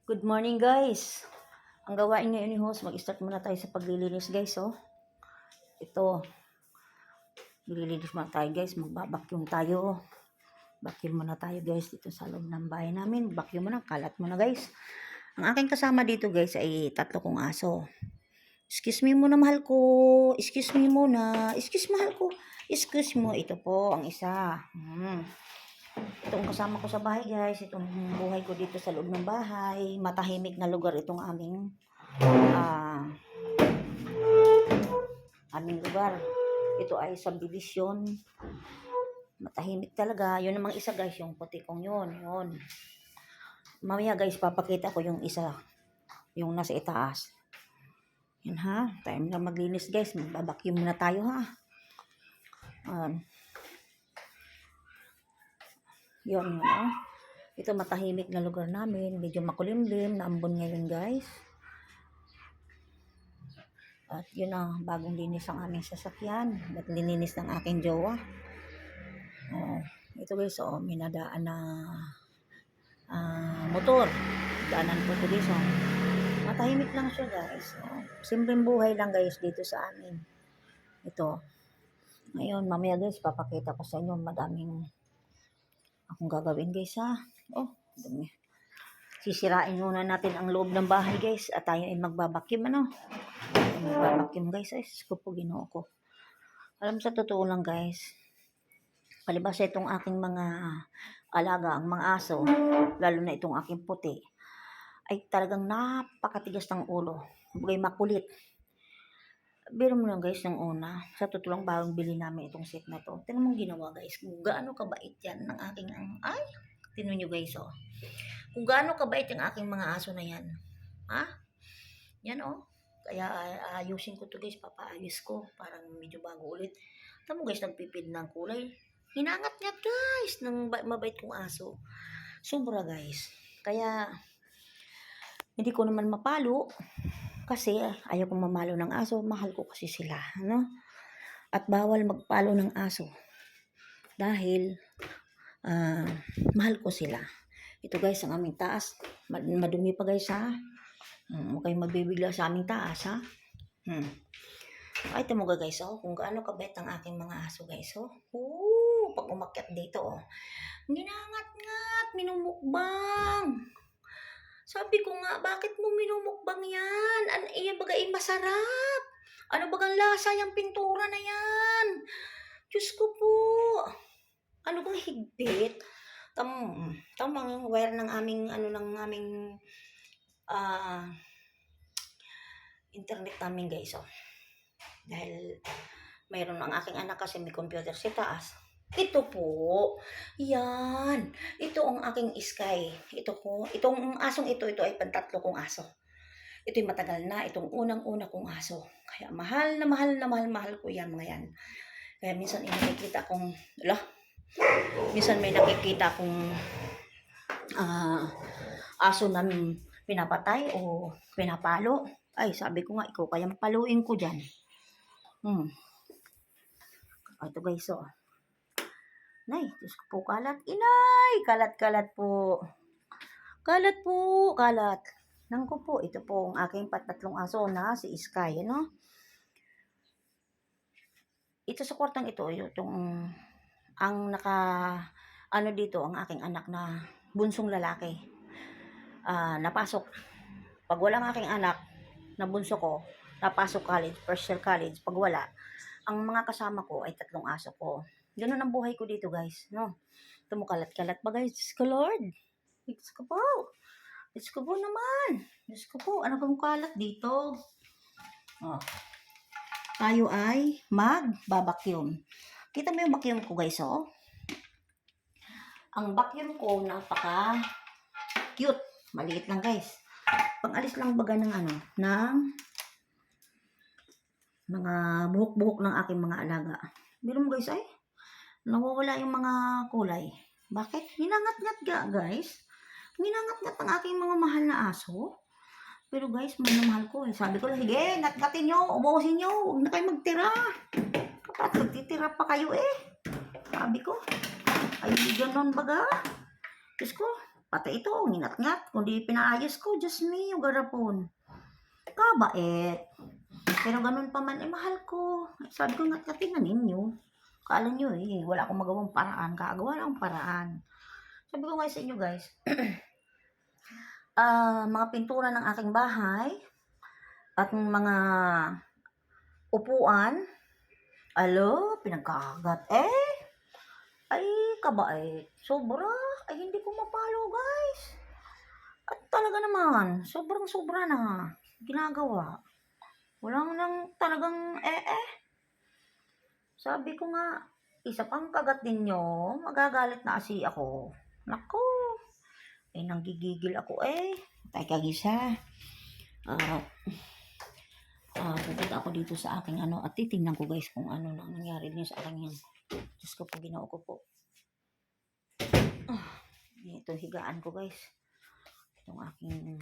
Good morning guys. Ang gawain ngayon ni host, mag-start muna tayo sa paglilinis guys. Ito, maglilinis muna tayo guys. Magbabacuum tayo. Vacuum muna tayo guys dito sa loob ng bahay namin. Vacuum muna, kalat muna guys. Ang aking kasama dito guys ay tatlo kong aso. Excuse me muna mahal ko. Excuse me muna. Excuse mahal ko. Excuse mo. Ito po ang isa. Itong kasama ko sa bahay guys, itong buhay ko dito sa loob ng bahay, matahimik na lugar itong aming lugar. Ito ay subdivision. Matahimik talaga. Yun namang isa guys, yung puti kong yun. Mamaya guys, papakita ko yung isa, yung nasa itaas. Yan ha, time na maglinis guys, magbabacuum muna tayo ha. Yun. Ito matahimik na lugar namin. Medyo makulimlim. Naambon ngayon guys. At yun ang bagong linis ang aming sasakyan. At lininis ng aking jowa. Ito guys, may nadaan na motor. Daanan po ito guys. Matahimik lang siya guys. Simpleng buhay lang guys dito sa amin. Ito. Ngayon, mamaya guys, papakita ko sa inyo madaming akong gagawin guys ha. Dumi. Sisirain muna natin ang loob ng bahay guys at tayo ay magbabacuum magbabacuum guys. Ay, po ginoo ko. Alam sa totoo lang guys, palibas itong aking mga alaga, ang mga aso, lalo na itong aking puti, ay talagang napakatigas ng ulo. Bagay makulit. Biro mo lang guys ng una, sa totoo lang bagong bili namin itong set na to. Tingnan mong ginawa guys, kung gaano kabait yan ng aking, tingnan nyo guys kung gaano kabait yung aking mga aso na yan. Yan kaya ayusin ko to guys, papaayos ko, parang medyo bago ulit. Tama guys, nagpipid ng kulay. Hinangat-ngat guys, ng mabait kong aso. Sobra guys. Kaya, hindi ko naman mapalo. Kasi ayaw kong mamalo ng aso, mahal ko kasi sila, At bawal magpalo ng aso dahil mahal ko sila. Ito guys, ang aming taas. Madumi pa guys ha. Huwag kayong magbibigla sa aming taas ha. Ay, tamo guys kung gaano kabait ang aking mga aso guys pag umakyat dito ginangat-ngat, minumukbang. Sabi ko nga, bakit mo minumukbang yan? Iyan bagay masarap. Ano bagang lasa yung pintura na yan? Diyos ko po. Ano bang higpit? Tamang wire ng aming, internet namin guys. Dahil mayroon ang aking anak kasi may computer sa taas. Ito po. Yan. Ito ang aking Sky. Itong asong ito ay pantatlo kong aso. Ito'y matagal na. Itong unang-una kong aso. Kaya mahal ko yan mga yan. Kaya minsan may nakikita kong aso na pinapatay o pinapalo. Ay, sabi ko nga, ikaw kayang paluin ko dyan. Ito guys, Nay, Diyos ko po, kalat. Inay! Kalat po. Kalat. Nangko po, ito po ang aking patatlong aso na si Sky, Ito sa kwartang ito, ang dito, ang aking anak na bunsong lalaki. Napasok. Pag walang aking anak na bunso ko, napasok college, first year college. Pag wala, ang mga kasama ko ay tatlong aso ko. Ganun ang buhay ko dito guys, Tumukalat-kalat ba guys? Diyos ko Lord. Diyos ko po naman. Diyos ko po, ano kang kalat dito? Tayo ay mag-vacuum. Kita mo yung vacuum ko guys, Ang vacuum ko, napaka-cute. Maliit lang guys. Pang-alis lang baga ng mga buhok-buhok ng aking mga alaga. Biro mo guys, nawawala yung mga kulay. Bakit? Ginangat-ngat guys. Ginangat-ngat ang aking mga mahal na aso. Pero guys, mahal ko Sabi ko lang, sige, ngat-ngatin nyo, ubusin nyo, huwag na kayo magtira. Kapag magtitira pa kayo Sabi ko, ay ganun baga. Diyos ko, Pati ito, nginat-ngat. Kundi pinaayos ko, Diyos me, yung garapon. Kabait. Pero ganun pa man, mahal ko. Sabi ko, ngat-ngatin na ninyo. Kala nyo wala akong magawang paraan. Kagawa lang ang paraan. Sabi ko nga sa inyo guys, mga pintura ng aking bahay, at mga upuan, pinagkagat. Ay, kabait. Sobra. Ay, hindi ko mapalo, guys. At talaga naman, sobrang-sobra na ginagawa. Walang nang talagang Sabi ko nga, isa pang kagat ninyo, magagalit na kasi ako. Naku, nanggigigil ako Teka, gisa. Pupunta ako dito sa aking at titingnan ko guys kung ano nang nangyari din sa akin yan. Diyos ko po, Ginoo ko po. Ito higaan ko guys. Itong aking,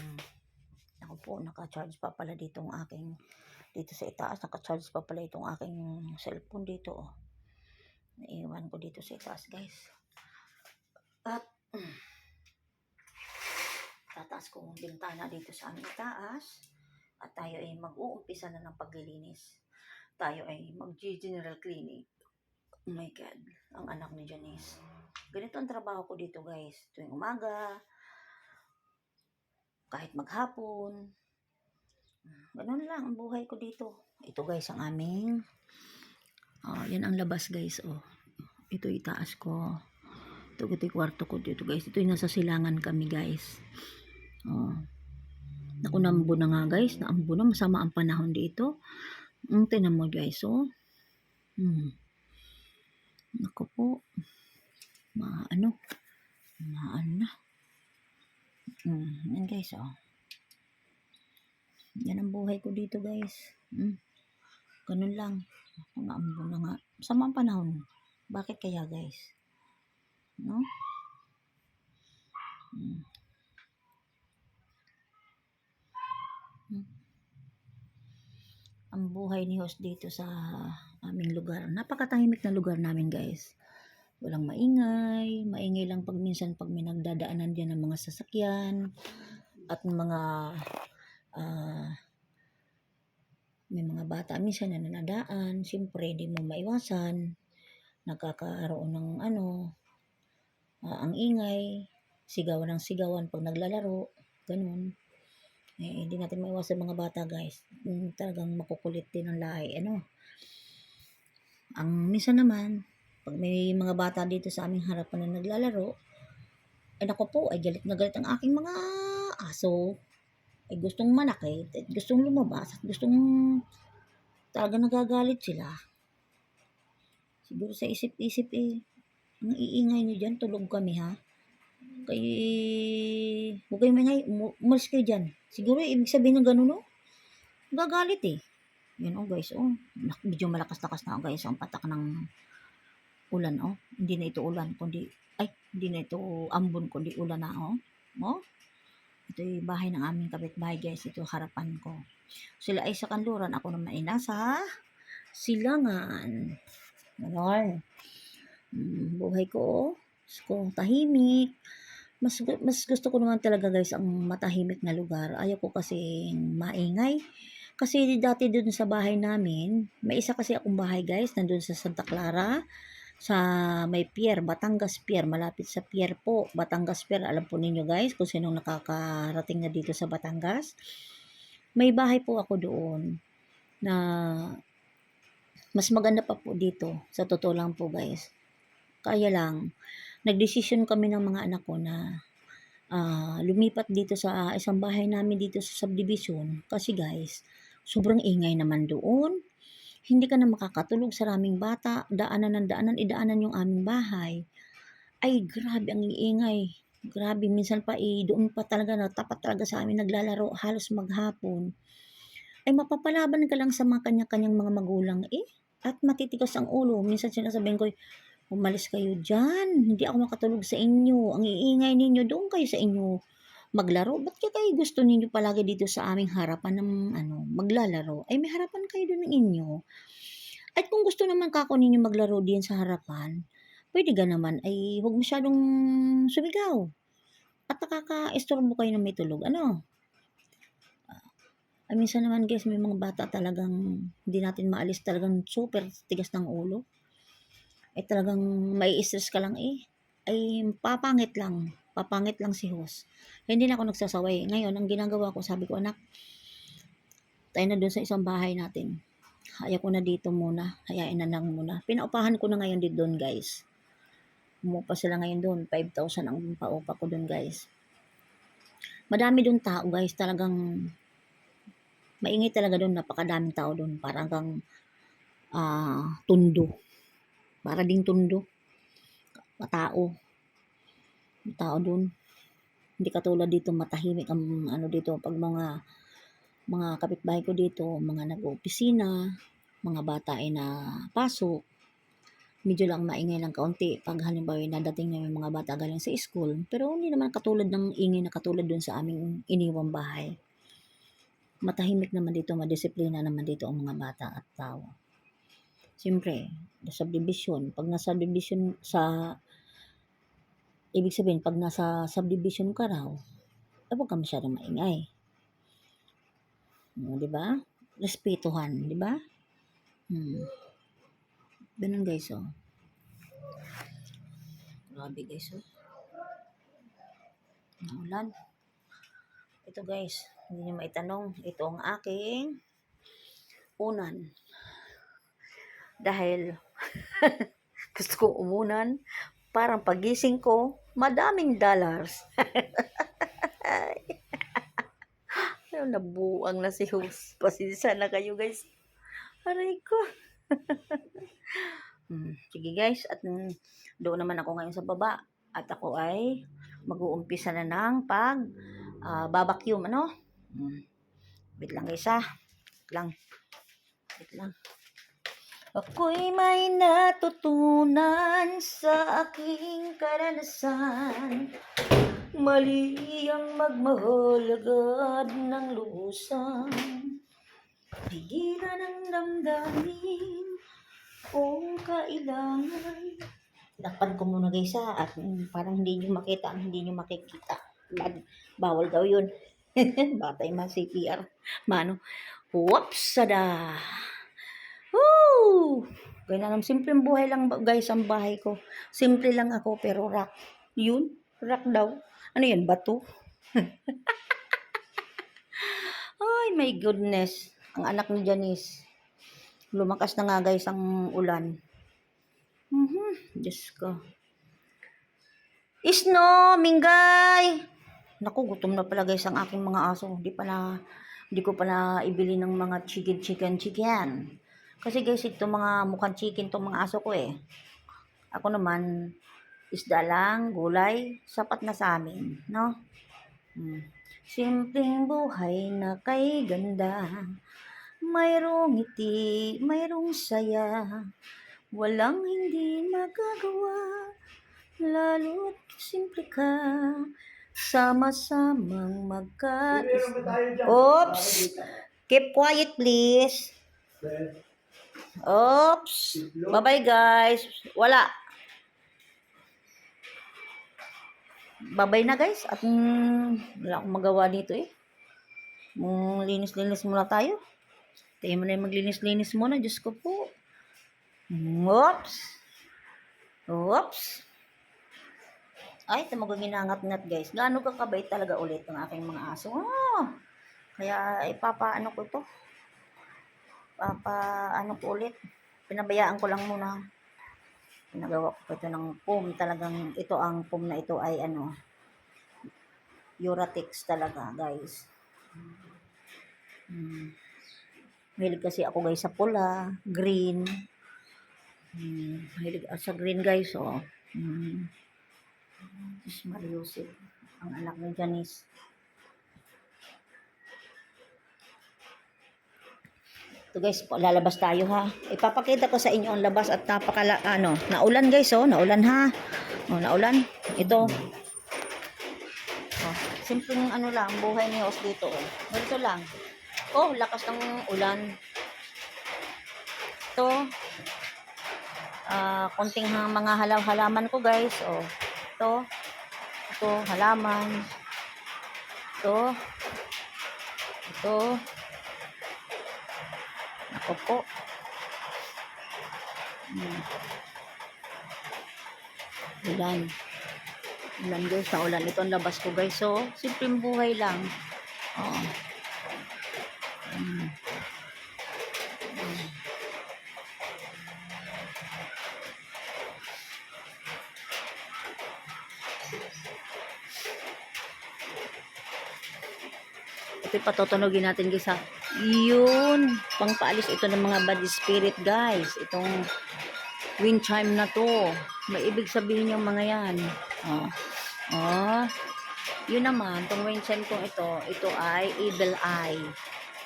ako po, naka-charge pa pala dito ang aking, dito sa itaas, naka-charge pa pala itong aking cellphone dito. Naiwan ko dito sa itaas guys. At, tataas ko ang bintana dito sa aming itaas. At tayo ay mag-uumpisa na ng paglilinis. Tayo ay mag-general cleaning. Oh my God, ang anak ni Janice. Ganito ang trabaho ko dito guys. Tuwing umaga, kahit maghapon. Ganun lang ang buhay ko dito. Ito guys ang aming, yan ang labas guys. Ito itaas ko. Ito yung kwarto ko dito guys. Ito yung nasa silangan kami guys. Naku, naambo na nga guys. Naambo na. Masama ang panahon dito. Tinan mo guys. Naku po. Maano na. Yan guys. Yan ang buhay ko dito guys. Ganun lang. Naambo na nga. Masama ang panahon. Bakit kaya guys? No? Ang buhay ni host dito sa aming lugar. Napakatahimik na lugar namin guys. Walang maingay. Maingay lang pag minsan pag may nagdadaanan dyan ng mga sasakyan. At mga may mga bata minsan na nanadaan. Siyempre hindi mo maiwasan. Nagkakaroon ng ang ingay. Sigawan ng sigawan pag naglalaro. Ganun. Hindi natin maiwasan mga bata guys. Talagang makukulit din ang lahi. Ang minsan naman, pag may mga bata dito sa aming harapan na naglalaro, naku po, galit na galit ang aking mga aso. Gustong manakit, gustong lumabas, gustong talaga nagagalit sila. Siguro sa isip-isip ang iingay nyo dyan, tulog kami ha. Huwag kayo maingay, umalis kayo dyan. Siguro ibig sabihin ng ganun gagalit Yan guys medyo malakas-lakas na guys ang patak ng ulan hindi na ito ulan kundi hindi na ito ambon kundi ulan na ito yung bahay ng aming kapitbahay guys, ito harapan ko. Sila ay sa kanluran, ako naman ay nasa silangan. Ganon. Buhay ko tahimik. Mas gusto ko naman talaga guys ang matahimik na lugar. Ayaw ko kasi maingay. Kasi dati dun sa bahay namin, may isa kasi akong bahay guys, nandun sa Santa Clara, sa may pier, Batangas Pier, malapit sa pier po, Batangas Pier. Alam po ninyo guys kung sinong nakakarating na dito sa Batangas. May bahay po ako doon na mas maganda pa po dito, sa totoo lang po guys. Kaya lang, nagdesisyon kami ng mga anak ko na lumipat dito sa isang bahay namin dito sa subdivision kasi guys, sobrang ingay naman doon. Hindi ka na makakatulog sa raming bata, daanan idaanan yung aming bahay. Ay, grabe ang iingay. Grabe, minsan pa doon pa talaga na tapat talaga sa amin naglalaro halos maghapon. Ay, mapapalaban ka lang sa mga kanya-kanyang mga magulang at matitigas ang ulo. Minsan sinasabihin ko, umalis kayo dyan. Hindi ako makatulog sa inyo. Ang iingay ninyo, doon kayo sa inyo maglaro. Ba't kayo gusto ninyo palagi dito sa aming harapan ng maglalaro? Ay, may harapan kayo doon ng inyo. At kung gusto naman kako ninyo maglaro din sa harapan, pwede ka naman ay huwag masyadong sumigaw. At nakaka-istorbo kayo na may tulog. Ano? Ay, minsan naman guys, may mga bata talagang hindi natin maalis, talagang super tigas ng ulo. Ay talagang may stress ka lang eh. Ay papangit lang si host. Hindi na ako nagsasaway. Ngayon, ang ginagawa ko, sabi ko, anak, tayo na doon sa isang bahay natin. Haya ko na dito muna. Hayain na lang muna. Pinaupahan ko na ngayon dito doon guys. Umupa sila ngayon doon. 5,000 ang paupa ko doon guys. Madami doon tao guys. Talagang maingay talaga doon. Napakadaming tao doon. Parang kang tundo. Para ding tundo. Matao. Tao doon. Hindi katulad dito matahimik ang ano dito pag mga kapitbahay ko dito, mga nag-opisina, mga bata ay na pasok. Medyo lang maingay lang kaunti pag halimbawa nadating na yung mga bata galing sa school. Pero hindi naman katulad ng ingay na katulad dun sa aming iniwang bahay. Matahimik naman dito, madisiplina naman dito ang mga bata at tao. Siyempre, subdivision. Pag nasa subdivision ibig sabihin, pag nasa subdivision ka raw, huwag ka masyadong maingay. Di ba? Respetuhan, di ba? Ganun guys, oh. Grabe guys, oh. Naulan. Ito guys, hindi nyo maitanong, ito ang aking unan. Dahil gusto ko umunan, parang pagising ko, madaming dollars. Nabuang na si host. Pasensya na kayo guys. Aray ko. Sige guys, at doon naman ako ngayon sa baba. At ako ay mag-uumpisa na ng babacuum, ano? Wait lang guys ha. Wait lang. Ako'y may natutunan sa aking karanasan. Mali ang magmahal agad ng lubusan. Pigilan ang damdamin kung kailangan. Takpan ko muna guys ha. At parang hindi nyo makita, hindi nyo makikita. Bawal daw yun. Batay ma CPR. Mano. Whoops! Sada! Woo! Ganyan, simpleng buhay lang guys ang bahay ko. Simple lang ako pero rock. Yun, rock daw. Ano yan, bato? Ay, my goodness. Ang anak ni Janice. Lumakas na nga guys ang ulan. Diyos ko. Isno, Minggay! Naku, gutom na pala guys ang aking mga aso. Hindi ko pa na ibili ng mga chicken. Kasi guys, ito mga mukhang chicken tong mga aso ko eh. Ako naman, isda lang, gulay, sapat na sa amin, no? Simpleng buhay na kay ganda. Mayroong ngiti, mayroong saya. Walang hindi magagawa. Lalo't simple ka. Sama-samang Oops! Keep quiet please. Oops! Bye-bye guys. Wala. Bye-bye na guys. At wala akong magawa dito eh. Linis-linis muna tayo. Tayo muna yung maglinis-linis muna. Diyos ko po. Oops! Ay, tamagang ginangat-ngat guys. Gaano kakabait talaga ulit ng aking mga aso. Kaya ipapaano ko ito. Ulit. Pinabayaan ko lang muna. Pinagawa ko ito ng foam. Talagang ito ang foam na ito ay Uratex talaga guys. Mahilig kasi ako guys sa pula, green. Mahilig sa green guys, oh. Mariusip, ang anak ni Janice. Ito guys, lalabas tayo ha. Ipapakita ko sa inyo ang labas at naulan guys, oh, naulan ha. Oh, naulan. Ito. Oh, simpleng lang, buhay ni host dito, oh. Ganito lang. Oh, lakas ng ulan. Ito. Konting mga halaman ko guys, oh. Ito. Ito, halaman. Ito. Ito. Ako po. Ulan. Ulan guys, sa ulan. Ito ang labas ko guys. So, simpleng buhay lang. Oh. Mm. Ito patutunogin natin guys ha. Yun. Pangpaalis ito ng mga bad spirit guys. Itong wind chime na to. May ibig sabihin yung mga yan. Oh. Oh. Yun naman, itong wind chime kong ito ay evil eye.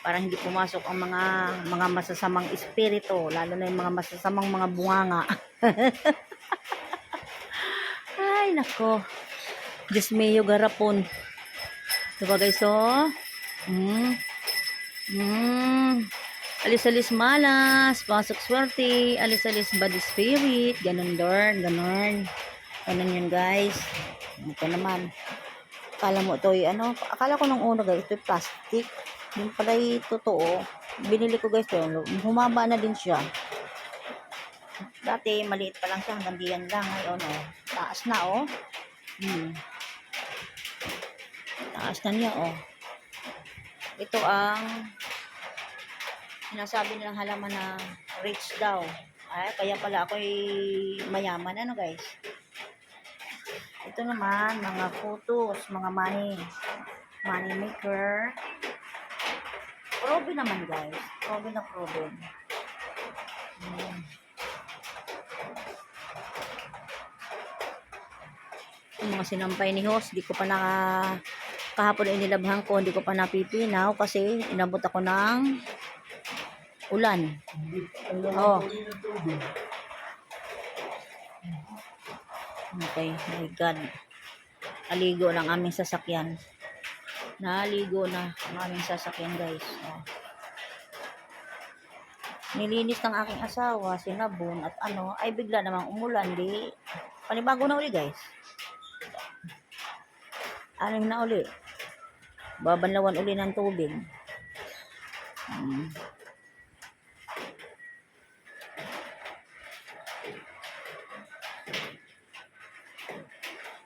Para hindi pumasok ang mga masasamang espiritu, lalo na yung mga masasamang mga bunganga. Ay, nako. Diyos mayo garapon. Diba guys, oh? Alis-alis malas, pasok swerte, alis-alis bad spirit, ganun Lord, ganun. Ganun yun guys. Ito naman. Akala mo ito akala ko nung una guys, ito plastic. Yung pala totoo. Binili ko guys ito. Humaba na din siya. Dati maliit pa lang siya, hanggang diyan lang. Ngayon taas na Taas na niya Ito ang sinasabi nilang halaman na rich daw. Ay, kaya pala ako'y mayaman guys. Ito naman, mga photos, mga money maker. Probe naman guys. Probe na probe. Yung mga sinampay ni host, di ko pa kahapon inilabhan ko, hindi ko pa napipinaw kasi inabot ako ng ulan. Okay, my God. Naligo ng aming sasakyan. Naligo na ang aming sasakyan guys. Nilinis ng aking asawa, sinabon at ay bigla namang umulan. Di panibago na uli guys. Na uli. Babanlawan uli ng tubig.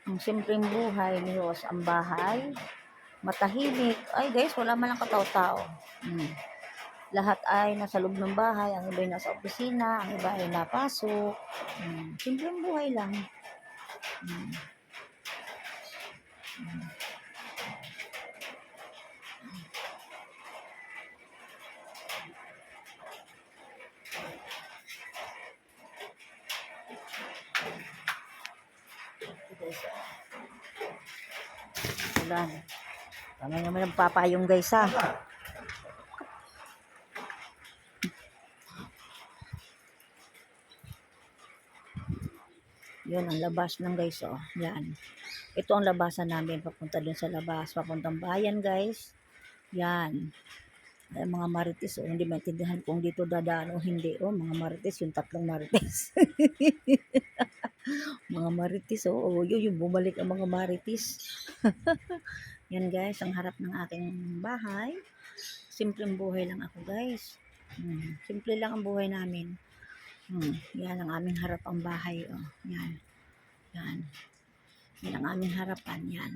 Ang simpleng buhay ni Rose, ang bahay, matahimik. Ay guys, wala man lang katao-tao. Lahat ay nasa loob ng bahay, ang iba ay nasa opisina, ang iba ay napasok. Simpleng buhay lang. Ulan. Kami naman nagpapayong guys ha. Yun ang labas ng guys Yan. Ito ang labasan namin papunta dun sa labas, papuntang bayan guys. Yan. Ay, mga marites hindi maintindihan kung dito dadaan o hindi mga marites, yung tatlong marites. Mga marites yung bumalik ang mga marites. Yan guys, ang harap ng aking bahay. Simpleng buhay lang ako guys. Simple lang ang buhay namin. Yan ang aming harap ang bahay Yan. Yan. Yan ang aming harapan yan.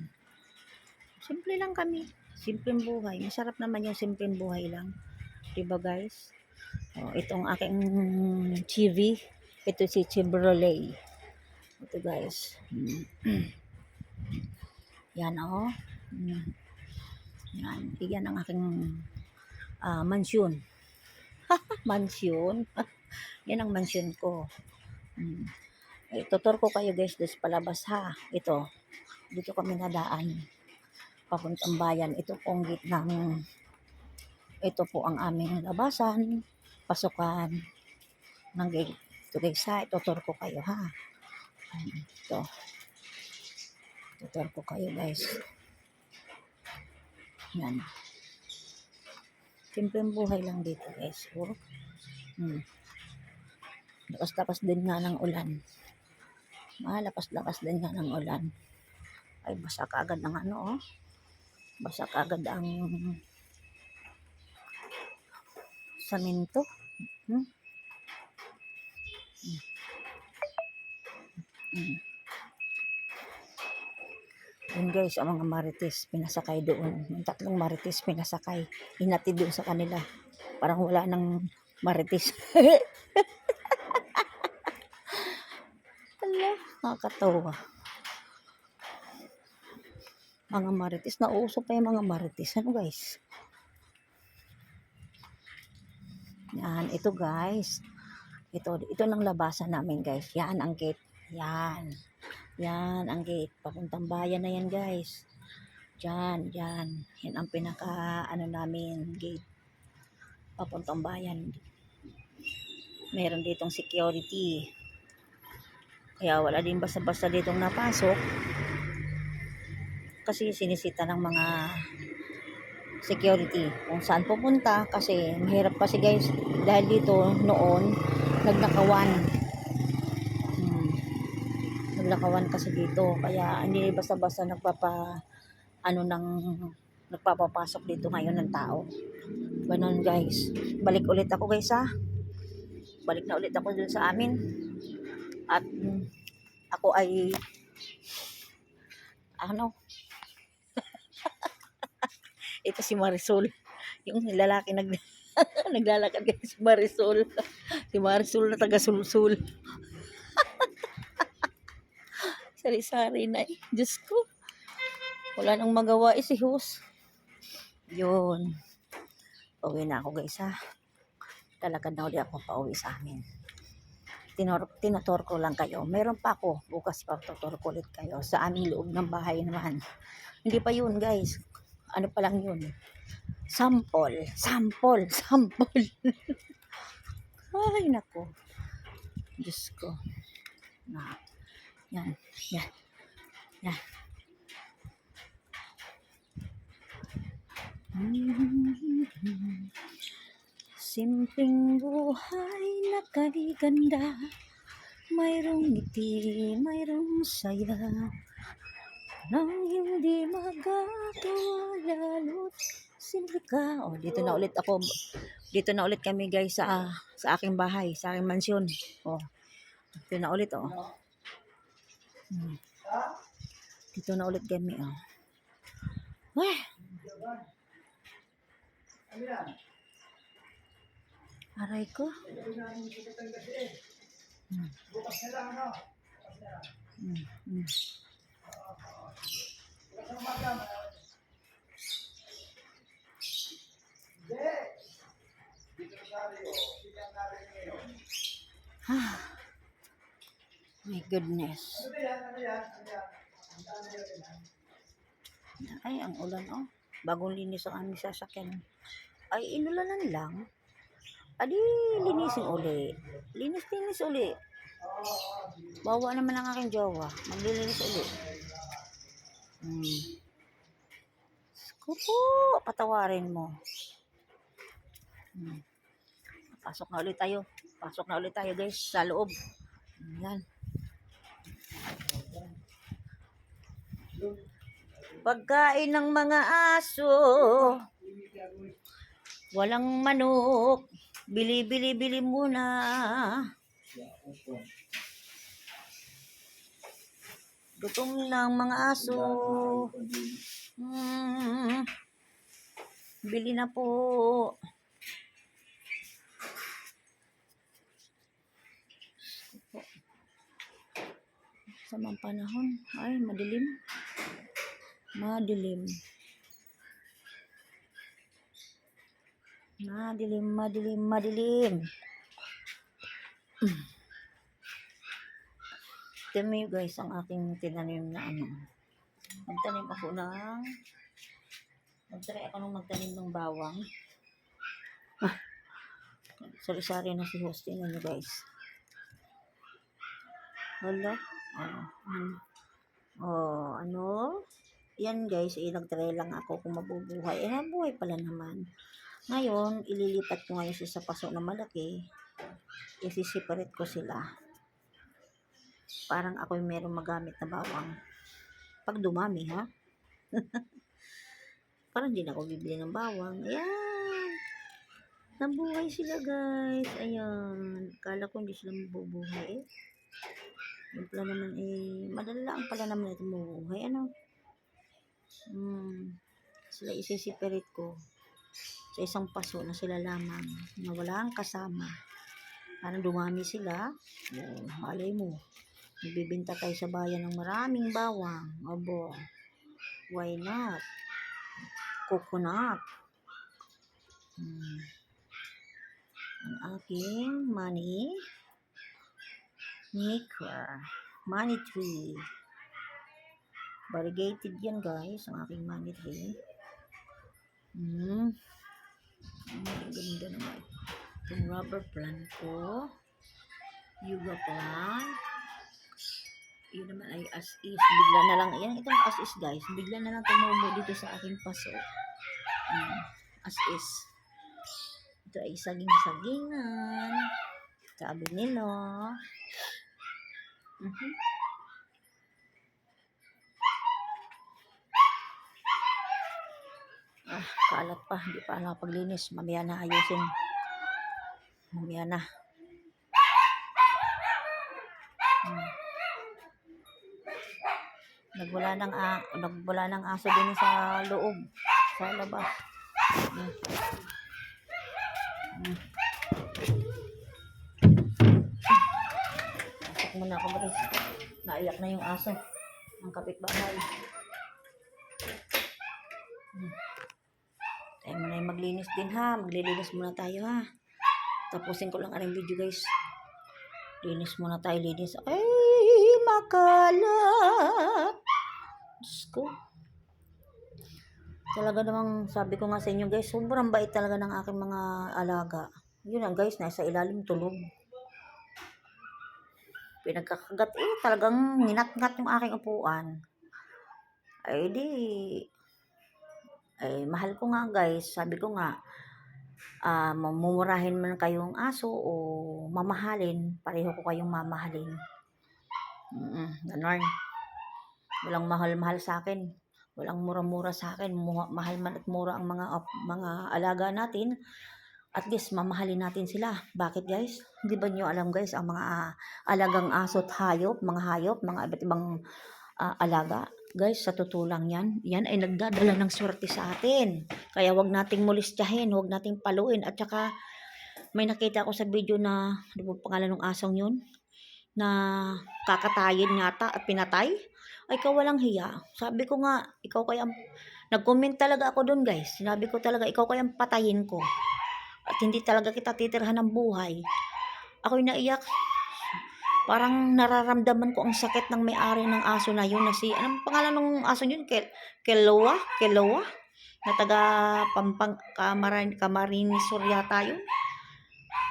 Simple lang kami. Simpleng buhay. Masarap naman yung simpleng buhay lang. Diba guys? Itong aking TV. Ito si Chevrolet. Ito guys. Yan Yan. Yan ang aking mansyon. Mansyon. Yan ang mansyon ko. Tutor ko kayo guys des palabas ha. Ito. Dito kami nadaan. Papuntang bayan. Ito pong gitnang. Ito po ang aming labasan. Pasukan ng gate. Ito guys ha. Tutor ko kayo ha. Ito. Tutor ko kayo guys. Yan. Simpleng buhay lang dito guys. Lakas-lakas din nga ng ulan. Lakas-lakas din nga ng ulan. Ay, basa kaagad ng ano, oh. Basa kaagad ang saminto. Hmm? Hmm. Yun guys, ang mga marites, pinasakay doon. Yung 3 marites, pinasakay. Hinatid doon sa kanila. Parang wala nang marites. Hala, nakakatawa. Mga marites, nauso pa yung mga marites. Ano guys? Yan, ito guys. Ito ng labasan namin guys. Yan ang gate. Yan. Yan ang gate. Papuntang bayan na yan guys. Diyan, yan. Yan ang pinaka ano namin gate. Papuntang bayan. Meron ditong security. Kaya wala din basta-basta ditong napasok. Kasi sinisita ng mga security kung saan pupunta, kasi mahirap kasi guys dahil dito noon nagnakawan. Naglakawan kasi dito, kaya hindi basta-basta nagpapapasok dito ngayon ng tao. Ganon guys. Balik ulit ako guys ha. Balik na ulit ako dun sa amin. At ako ay ito si Marisol. Yung lalaki naglalakad guys, si Marisol. Si Marisol na taga Sulsul. Sari-sari na eh. Diyos ko. Wala nang magawa si Hus. Yun. Uwi na ako guys ha. Talakad na ulit ako pa uwi sa amin. Tinator ko lang kayo. Meron pa ako. Bukas pa tutor ko ulit kayo. Sa aming loob ng bahay naman. Hindi pa yun guys. Ano pa lang yun. Sample. Ay nako. Diyos ko. Yan. Simpleng buhay na kaganda, mayroong ngiti, mayroong saya, nang hindi magagawa lalo't simple ka. Oh, dito na ulit ako. Dito na ulit kami guys sa aking bahay, sa aking mansyon. Oh. Dito na ulit oh. Dito na ulit kami oh. Aray ko. My goodness. Ay, ang ulan oh. Bagong linis ang aming sasakyan. Ay, inulanan lang. Adi, linisin uli. Linis uli. Bawa naman ang aking jowa. Maglilinis uli. Kupo, patawarin mo. Pasok na ulit tayo guys sa loob. Yan. Pagkain ng mga aso. Walang manok. Bili muna. Gutom ng mga aso. Bili na po. Sa mga panahon. Ay, madilim. Tignan mo guys ang aking tinanim na ano. Magtry ako ng bawang. Sari-sari na si Hostin ano guys. Hala. Ano? Yan guys, nagtry lang ako kung mabubuhay. Nabuhay pala naman. Ngayon, ililipat ko ngayon sa paso na malaki. Isi-separate ko sila. Parang ako yung merong magamit na bawang. Pag dumami, ha? Parang hindi na ako bibili ng bawang. Ayan. Nabuhay sila, guys. Ayan. Kala ko hindi sila mabubuhay, eh. Yung pala naman, eh, madali lang pala naman ito mabubuhay. Ano? Sila isi-separate ko sa isang paso na sila lamang na walang kasama. Parang dumami sila. Malay mo. Nagbibinta tayo sa bayan ng maraming bawang. Abo. Why not? Coconut. Ang aking money maker. Money tree. Variegated yan, guys. Ang aking money tree. Ganda naman. Itong rubber plant ko. Yuga plant. Yun naman ay as is. Bigla na lang. Yan, itong as is, guys. Bigla na lang tumubo dito sa aking paso. As is. Ito ay saging-sagingan. Sabi nila. Kalat pa. Hindi pa nakapaglinis. Mamaya na ayusin. Mamaya na. Nagwala ng aso din sa loob. Sa labas. Pasok muna ako, guys. Naiyak na yung aso. Ang kapitbahay. Tayo muna yung maglinis din, ha. Maglilinis muna tayo, ha. Tapusin ko lang ang video, guys. Linis muna tayo, linis. Ay, makalat. Diyos ko. Talaga namang sabi ko nga sa inyo, guys, sobrang bait talaga ng aking mga alaga. Yun lang, guys, nasa ilalim tulog. Pinagkakagat, talagang ninat-ngat yung aking upuan. Mahal ko nga, guys. Sabi ko nga, mamumurahin man kayong aso o mamahalin, pareho ko kayong mamahalin. Ganon. Walang mahal-mahal sa akin. Walang mura-mura sa akin. Mahal man at mura ang mga alaga natin. At least mamahalin natin sila. Bakit, guys? Hindi ba nyo alam, guys, ang mga alagang aso at hayop, mga iba't ibang alaga? Guys, sa totoo lang yan ay nagdadala ng swerte sa atin. Kaya wag nating molestyahin, wag nating paluin. At saka, may nakita ako sa video na, ano po pangalan ng asong yun? Na kakatayin yata at pinatay. Ay, kawalang hiya. Sabi ko nga, ikaw kaya, nag-comment talaga ako dun, guys. Sinabi ko talaga, ikaw kaya patayin ko. At hindi talaga kita titirhan ng buhay. Ako'y naiyak. Parang nararamdaman ko ang sakit ng may-ari ng aso na yun. Anong pangalan ng aso yun? Keloa? Na taga Camarinesor yata yun.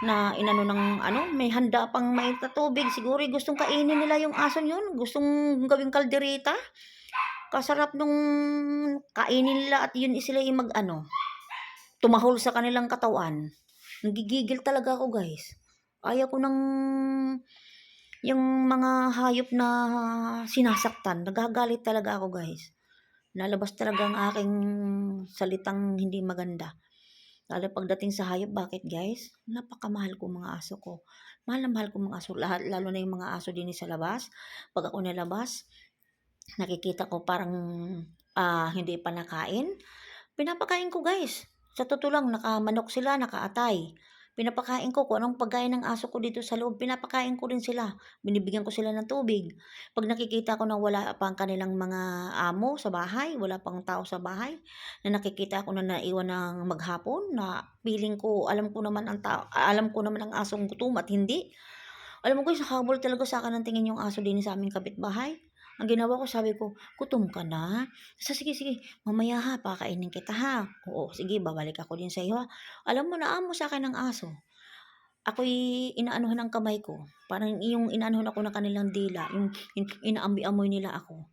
Na inano ng may handa pang may tubig. Siguro gustong kainin nila yung aso yun. Gustong gawing kaldereta. Kasarap nung kainin nila at yun sila yung tumahol sa kanilang katawan. Nagigigil talaga ako, guys. Ayaw ko ng yung mga hayop na sinasaktan. Nagagalit talaga ako, guys. Nalabas talaga ang aking salitang hindi maganda. Lalo pagdating sa hayop, bakit, guys? Napakamahal ko mga aso ko. Mahal na mahal ko mga aso. Lalo na yung mga aso din sa labas. Pag ako nalabas, nakikita ko parang hindi pa nakain. Pinapakain ko, guys. Sa totoo lang, nakamanok sila, nakaatay. Pinapakain ko kung anong pagkain ng aso ko dito sa loob. Pinapakain ko rin sila. Binibigyan ko sila ng tubig. Pag nakikita ko na wala pa ang kanilang mga amo sa bahay, wala pang tao sa bahay, na nakikita ko na naiwan ng maghapon, na feeling ko, alam ko naman ang asong gutom at hindi. Alam mo, guys, habol talaga sa akin ang tingin yung aso din sa aming kapitbahay. Ang ginawa ko, sabi ko, gutom ka na? Sige, mamaya ha, pakainin kita ha. Oo, sige, babalik ako din sa iyo ha. Alam mo, naamo sa akin ng aso. Ako'y inaanuhan ng kamay ko. Parang yung inaanuhan ako ng kanilang dila. Yung inaambi-amoy nila ako.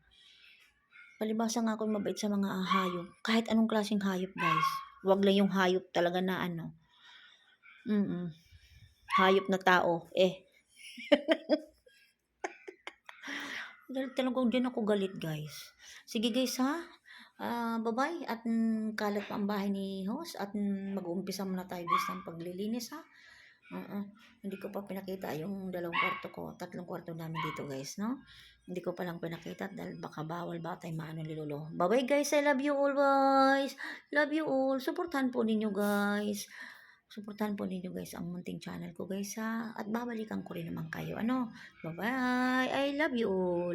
Palibasa nga ako'y mabait sa mga hayop. Kahit anong klaseng hayop, guys. Huwag lang yung hayop talaga na hayop na tao. Dahil talagang diyan ako galit guys. Sige guys ha. Bye-bye at kalat pa ang bahay ni host at mag-uumpisa muna tayo guys ng paglilinis ha. Oo. Hindi ko pa pinakita yung dalawang kwarto ko, tatlong kwarto namin dito guys, no? Hindi ko pa lang pinakita dahil baka bawal ba tayo maano nilolo. Bye-bye guys, I love you all guys. Love you all. Suportahan po ninyo guys. Suportahan po ninyo guys ang munting channel ko guys ha. At babalikan ko rin naman kayo. Ano? Bye-bye. I love you all.